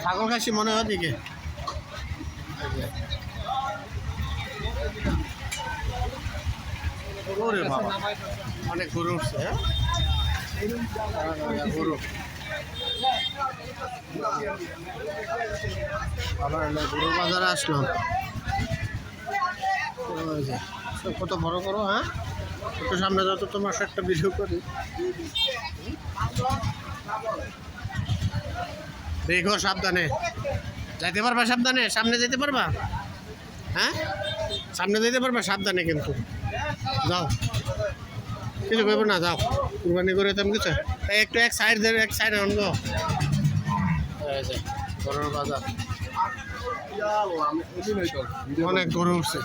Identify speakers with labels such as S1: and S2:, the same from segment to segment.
S1: ছাগল খাসি মনে হয় দিকে ওরে বাবা অনেক গরু উঠছে হ্যাঁ গরু আবার গরুর বাজারে আসলাম কত বড় বড় হ্যাঁ একটু সামনে যত তোমার একটা ভিডিও করি দেখো সাবধানে যাইতে পারবা সাবধানে সামনে যেতে পারবা হ্যাঁ সামনে যেতে পারবা সাবধানে কিন্তু যাও কিছু করবো না যাও কুরবানি করে তেমন কিছু একটু এক সাইড দেবে এক সাইডে অন্য গরুর বাজার অনেক গরু উঠছে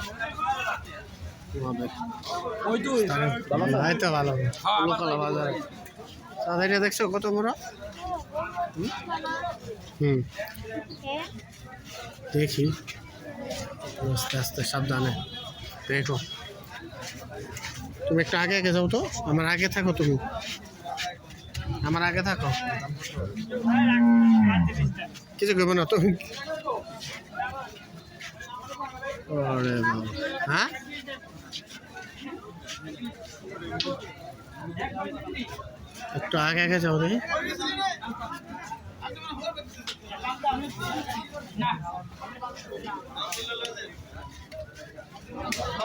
S1: তো ভালো লোকাল বাজারে সাদাইটা দেখছো কত বড় দেখি আস্তে আস্তে সাবধানে দেখো তুমি একটু আগে আগে যাও তো আমার আগে থাকো তুমি আমার আগে থাকো কিছু করবো না তুমি ওরে বাবা হ্যাঁ একটু আগে আগে যাও দেখি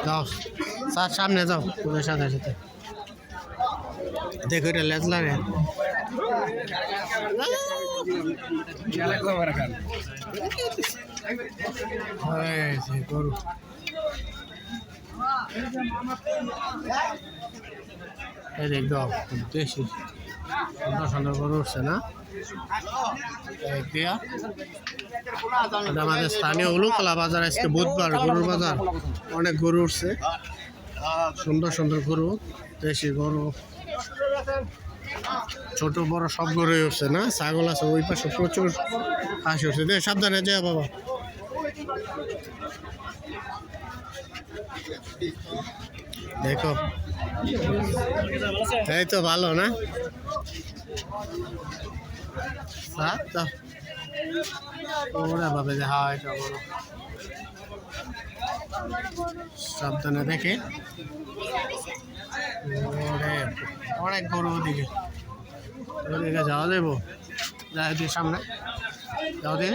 S1: যাও স্যার সামনে যাও ওদের সাথে সাথে দেখো এটা লেজলা রে গরু এই দেখ দাও দেশি সুন্দর সুন্দর গরু উঠছে না আমাদের স্থানীয় উলুকলা বাজার আজকে বুধবার গরুর বাজার অনেক গরু উঠছে সুন্দর সুন্দর গরু দেশি গরু ছোট বড় সব গরুই উঠছে না ছাগল আছে ওই পাশে প্রচুর হাঁস উঠছে দেখ সাবধানে যায় বাবা দেখো এই তো ভালো না ওরা ভাবে যে হ্যাঁ এটা বড় সাবধানে দেখে অনেক গরু ওদিকে ওদিকে যাওয়া যাবো যাই দিয়ে সামনে যাও দিয়ে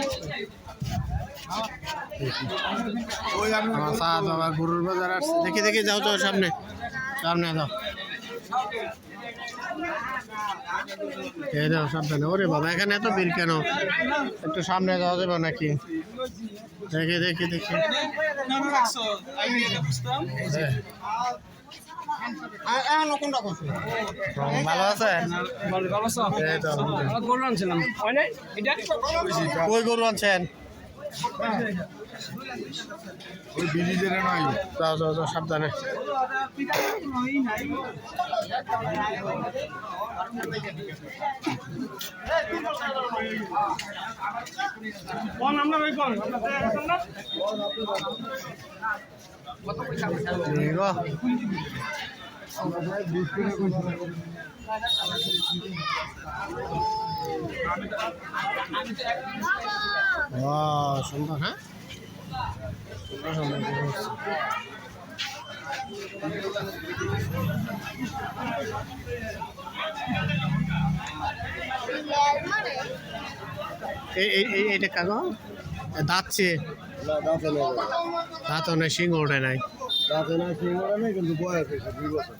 S1: গরুর বাজার আসছে দেখে দেখে যাও তো সামনে সামনে যাও এই দাও সাবধানে ওরে বাবা এখানে এত ভিড় কেন একটু সামনে যাওয়া যাবে নাকি দেখে দেখে দেখে ভালো আছে কই গরু আনছেন যাও যাও যাও সাবধানে সুন্দর হ্যাঁ সুন্দর সুন্দর এইটা কাগো দাঁতছে দাঁত অনেক সিং ওঠে নাই
S2: দাঁতে না সিং ওঠে নাই কিন্তু বয়স হয়েছে 2 বছর